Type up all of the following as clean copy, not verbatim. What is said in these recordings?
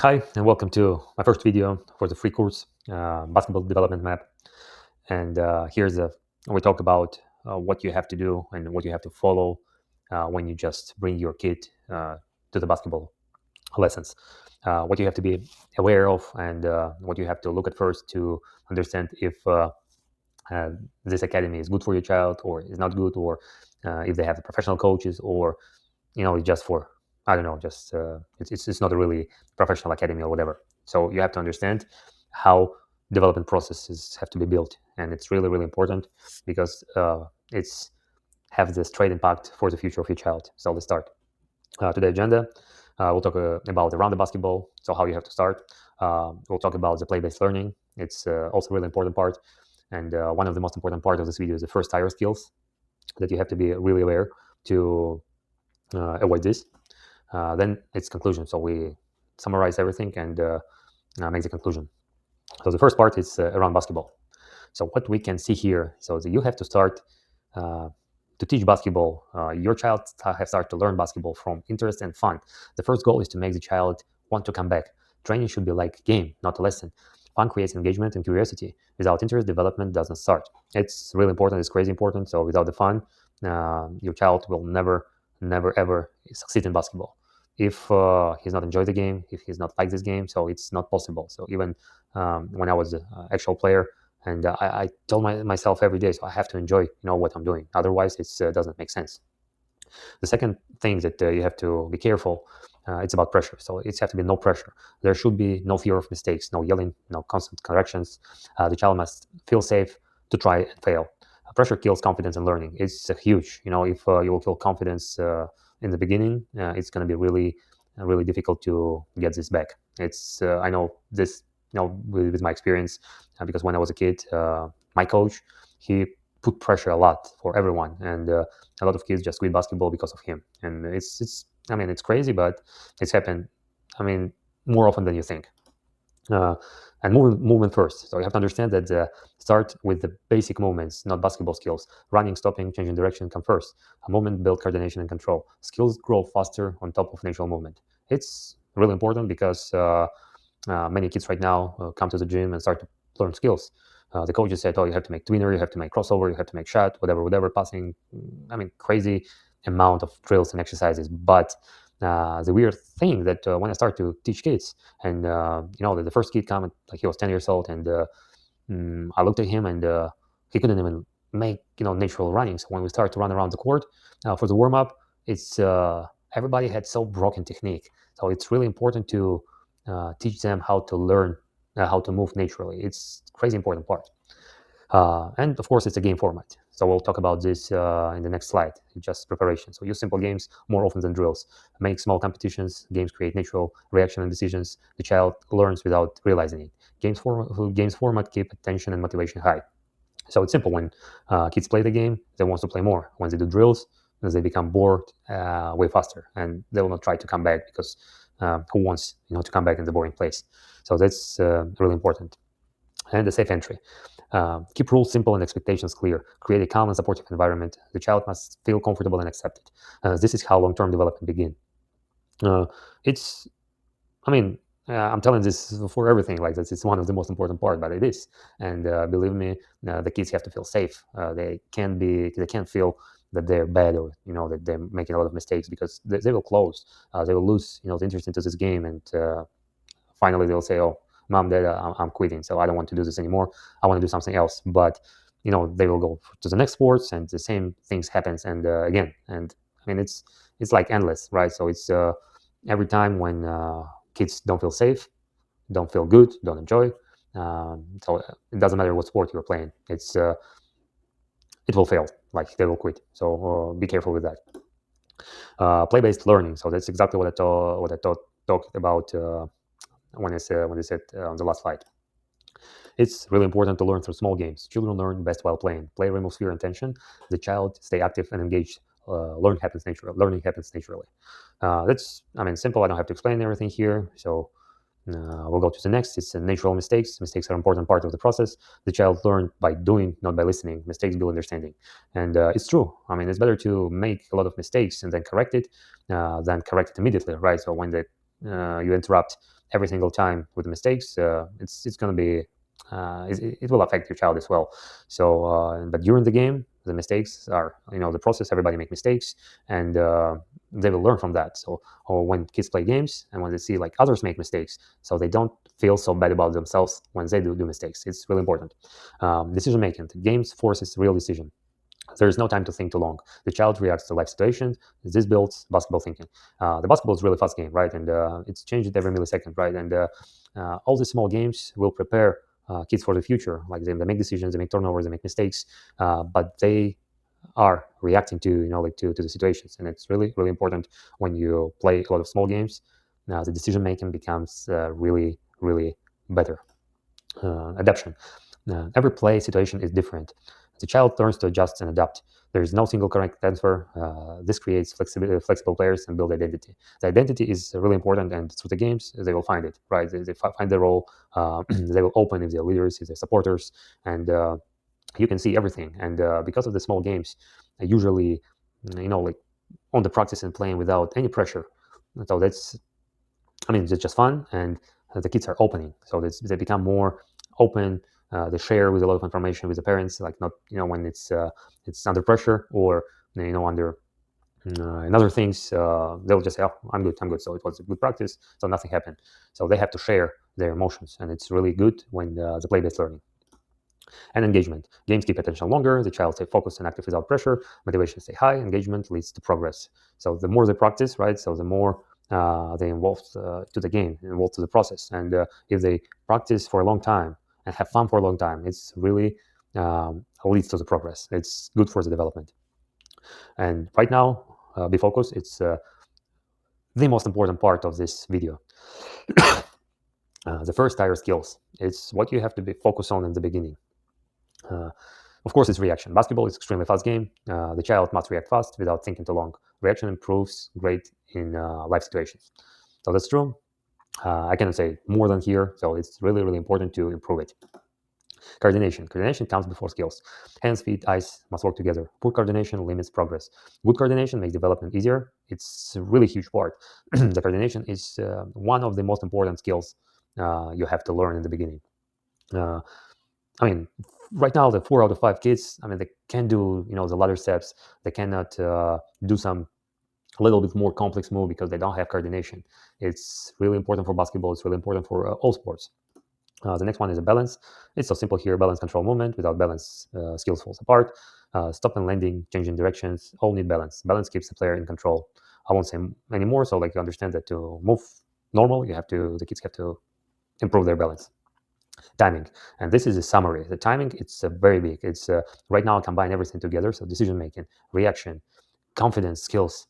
Hi, and welcome to my first video for the free course, Basketball Development Map. And we talk about what you have to do and what you have to follow when you just bring your kid to the basketball lessons. What you have to be aware of and what you have to look at first to understand if uh, this academy is good for your child or is not good, or if they have professional coaches, or it's just for, I don't know, just it's not a really professional academy or whatever. So you have to understand how development processes have to be built, and it's really really important because it's have the straight impact for the future of your child. So let's start. To the agenda, we'll talk about around the basketball, so how you have to start. We'll talk about the play-based learning. It's also a really important part, and one of the most important part of this video is the first tire skills that you have to be really aware to avoid this. Then it's conclusion. So we summarize everything and make the conclusion. So the first part is around basketball. So what we can see here, so you have to start uh, to teach basketball. Your child have started to learn basketball from interest and fun. The first goal is to make the child want to come back. Training should be like game, not a lesson. Fun creates engagement and curiosity. Without interest, development doesn't start. It's really important. It's crazy important. So without the fun, your child will never, ever succeed in basketball. If he's not enjoy the game, if he's not like this game, so it's not possible. So even when I was an actual player, and I tell myself every day, so I have to enjoy what I'm doing. Otherwise, it doesn't make sense. The second thing that you have to be careful, it's about pressure. So it's have to be no pressure. There should be no fear of mistakes, no yelling, no constant corrections. The child must feel safe to try and fail. Pressure kills confidence and learning. It's huge. If you will kill confidence in the beginning, it's going to be really, really difficult to get this back. It's I know this, with my experience, because when I was a kid, my coach, he put pressure a lot for everyone, and a lot of kids just quit basketball because of him. And it's I mean, it's crazy, but it's happened, I mean, more often than you think. uh, and movement first. So you have to understand that start with the basic movements, not basketball skills. Running, stopping, changing direction come first. A movement build coordination and control. Skills grow faster on top of natural movement. It's really important because many kids right now come to the gym and start to learn skills. The coaches said, "Oh, you have to make tweener, you have to make crossover, you have to make shot, whatever, passing." I mean, crazy amount of drills and exercises. But the weird thing that when I start to teach kids, and the first kid came, like he was 10 years old, and I looked at him, and he couldn't even make natural running. So when we start to run around the court for the warm up, it's everybody had so broken technique. So it's really important to teach them how to learn how to move naturally. It's crazy important part. And of course, it's a game format. So we'll talk about this in the next slide, just preparation. So use simple games more often than drills. Make small competitions. Games create natural reaction and decisions. The child learns without realizing it. Games format keep attention and motivation high. So it's simple. When kids play the game, they want to play more. When they do drills, they become bored way faster, and they will not try to come back because who wants to come back in the boring place? So that's really important. And the safe entry. Keep rules simple and expectations clear. Create a calm and supportive environment. The child must feel comfortable and accepted. This is how long-term development begin. Uh, it's, I mean, I'm telling this for everything like this. It's one of the most important part, but it is. And believe me, the kids have to feel safe. They can't feel that they're bad, or that they're making a lot of mistakes, because they will close. They will lose the interest into this game, and finally they'll say, "Oh, mom, dad, I'm quitting. So I don't want to do this anymore. I want to do something else." But they will go to the next sports, and the same things happens, and again. And I mean, it's like endless, right? So it's every time when kids don't feel safe, don't feel good, don't enjoy. So it doesn't matter what sport you're playing. It will fail. Like they will quit. So be careful with that. Play-based learning. So that's exactly what I talked about when I said on the last slide. It's really important to learn through small games. Children learn best while playing. Play removes fear and tension. The child stay active and engaged. Learning happens naturally. That's, I mean, simple. I don't have to explain everything here. So we'll go to the next. It's natural mistakes. Mistakes are an important part of the process. The child learns by doing, not by listening. Mistakes build understanding. And it's true. I mean, it's better to make a lot of mistakes and then correct it than correct it immediately, right? So when the you interrupt every single time with mistakes, it's going to be it will affect your child as well. So, but during the game, the mistakes are, the process. Everybody make mistakes, and they will learn from that. So, or when kids play games and when they see like others make mistakes, so they don't feel so bad about themselves when they do mistakes. It's really important. Decision making. The games forces real decision. There is no time to think too long. The child reacts to life situations. This builds basketball thinking. The basketball is a really fast game, right? And it's changed every millisecond, right? And all these small games will prepare kids for the future. Like they make decisions, they make turnovers, they make mistakes, but they are reacting to, like to the situations. And it's really, really important when you play a lot of small games. The decision making becomes really, really better. Adaptation. Every play situation is different. The child learns to adjust and adapt. There is no single correct answer. This creates flexible players and build identity. The identity is really important, and through the games, they will find it, right? They find their role. They will open if they're leaders, if they're supporters, and you can see everything. And because of the small games, usually, like on the practice and playing without any pressure. So it's just fun, and the kids are opening, so they become more open. They share with a lot of information with the parents, like not when it's under pressure or under and other things. They'll just say, "Oh, I'm good." So it was a good practice, so nothing happened. So they have to share their emotions, and it's really good when the play-based learning. And engagement. Games keep attention longer. The child stay focused and active without pressure. Motivation stay high. Engagement leads to progress. So the more they practice, right? So the more they involve to the game, involved to the process. And if they practice for a long time and have fun for a long time, it's really leads to the progress. It's good for the development. And right now, be focused. It's the most important part of this video. The first tier skills. It's what you have to be focused on in the beginning. Uh, of course, it's reaction. Basketball is extremely fast game. The child must react fast without thinking too long. Reaction improves great in life situations. So that's true. I cannot say more than here. So it's really, really important to improve it. Coordination. Coordination comes before skills. Hands, feet, eyes must work together. Poor coordination limits progress. Good coordination makes development easier. It's a really huge part. The coordination is one of the most important skills you have to learn in the beginning. Uh, I mean, right now the 4 out of 5 kids, they can do the ladder steps. They cannot do some a little bit more complex move because they don't have coordination. It's really important for basketball. It's really important for all sports. The next one is a balance. It's so simple here: balance, control, movement. Without balance, skills falls apart. Stop and landing, changing directions, all need balance. Balance keeps the player in control. I won't say any more. So like you understand that to move normal, the kids have to improve their balance. Timing, and this is a summary. The timing, it's very big. It's right now I combine everything together. So decision making, reaction, confidence, skills,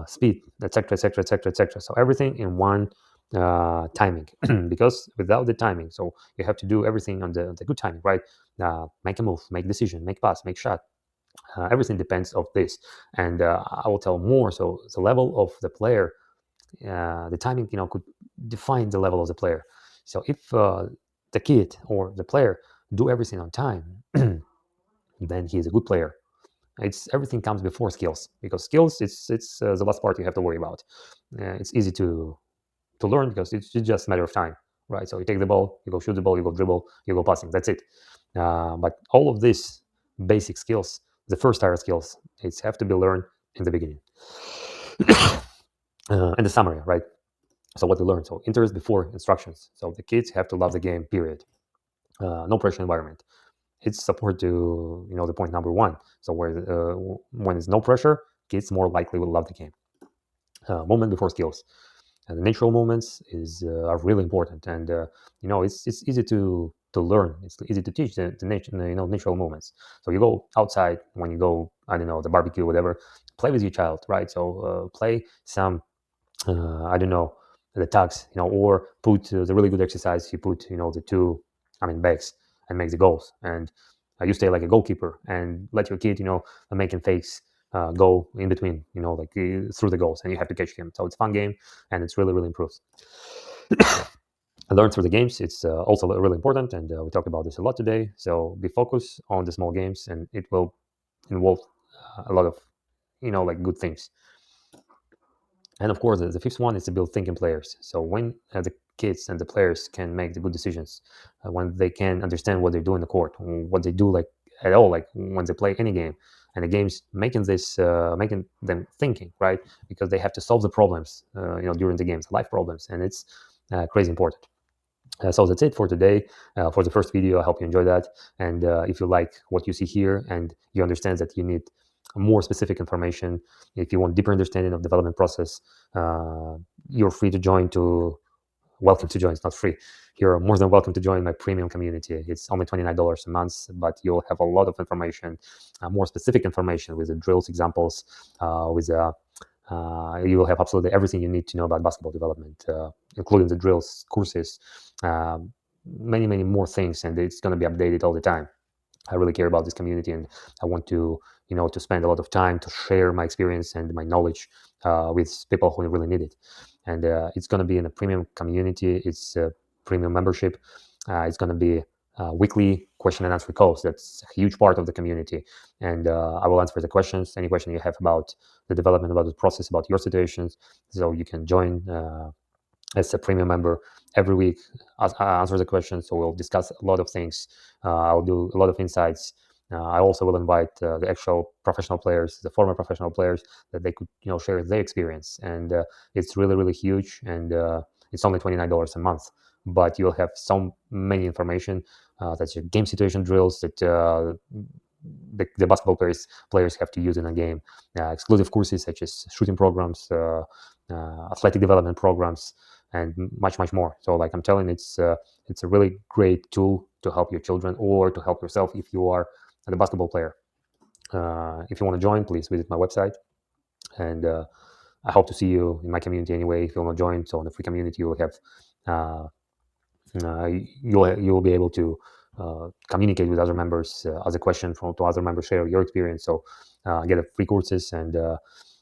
speed, etc., etc., etc., etc. So everything in one timing. Because without the timing, so you have to do everything on the good timing, right? Make a move, make decision, make pass, make shot. Everything depends of this, and I will tell more. So the level of the player, the timing, could define the level of the player. So if the kid or the player do everything on time, then he is a good player. It's everything comes before skills, because skills it's the last part you have to worry about. It's easy to learn because it's just a matter of time, right? So you take the ball, you go shoot the ball, you go dribble, you go passing. That's it. But all of these basic skills, the first tier skills, it's have to be learned in the beginning. And the summary, right? So what we learn. So interest before instructions. So the kids have to love the game. Period. No pressure environment. It's support to the point number one. So where when there's no pressure, kids more likely will love the game. Moment before skills. And the natural moments are really important, and it's easy to learn. It's easy to teach the natural moments. So you go outside when you go, I don't know, the barbecue, whatever. Play with your child, right? So play some I don't know, the tugs, or put the really good exercise. You put the two, bags, and make the goals, and you stay like a goalkeeper and let your kid making fakes go in between, like through the goals, and you have to catch him. So it's a fun game, and it's really, really improves. Learn through the games. It's also really important, and we talked about this a lot today. So be focused on the small games, and it will involve a lot of like good things. And of course, the fifth one is to build thinking players. So when the kids and the players can make the good decisions, when they can understand what they do in the court, what they do like at all, like when they play any game, and the game's making this, making them thinking, right? Because they have to solve the problems, during the games, life problems, and it's crazy important. So that's it for today, for the first video. I hope you enjoyed that. And if you like what you see here and you understand that you need more specific information, if you want deeper understanding of development process, you're free to join to welcome to join. It's not free. You're more than welcome to join my premium community. It's only $29 a month, but you'll have a lot of information, more specific information with the drills, examples, with you will have absolutely everything you need to know about basketball development, including the drills, courses, many, many more things, and it's going to be updated all the time. I really care about this community, and I want to, to spend a lot of time to share my experience and my knowledge with people who really need it. And it's going to be in a premium community. It's a premium membership. It's going to be weekly question and answer calls. That's a huge part of the community, and I will answer the questions, any question you have about the development, about the process, about your situations. So you can join as a premium member every week, answer the questions. So we'll discuss a lot of things. I'll do a lot of insights. I also will invite the actual professional players, the former professional players, that they could share their experience. And it's really, really huge. And it's only $29 a month, but you'll have so many information. That's your game situation drills that the basketball players have to use in a game. Exclusive courses such as shooting programs, athletic development programs, and much, much more. So like I'm telling, it's a really great tool to help your children or to help yourself if you are a basketball player. If you want to join, please visit my website. And I hope to see you in my community anyway. If you want to join, so in the free community, you will have you'll be able to communicate with other members, ask a question to other members, share your experience. So get a free courses, and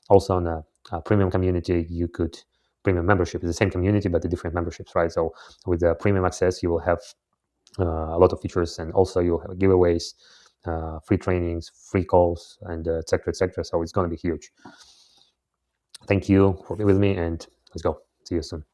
also in a premium community, you could premium membership is the same community but the different memberships, right? So with the premium access, you will have a lot of features, and also you'll have giveaways, free trainings, free calls, and etc., etc. So it's going to be huge. Thank you for being with me, and let's go. See you soon.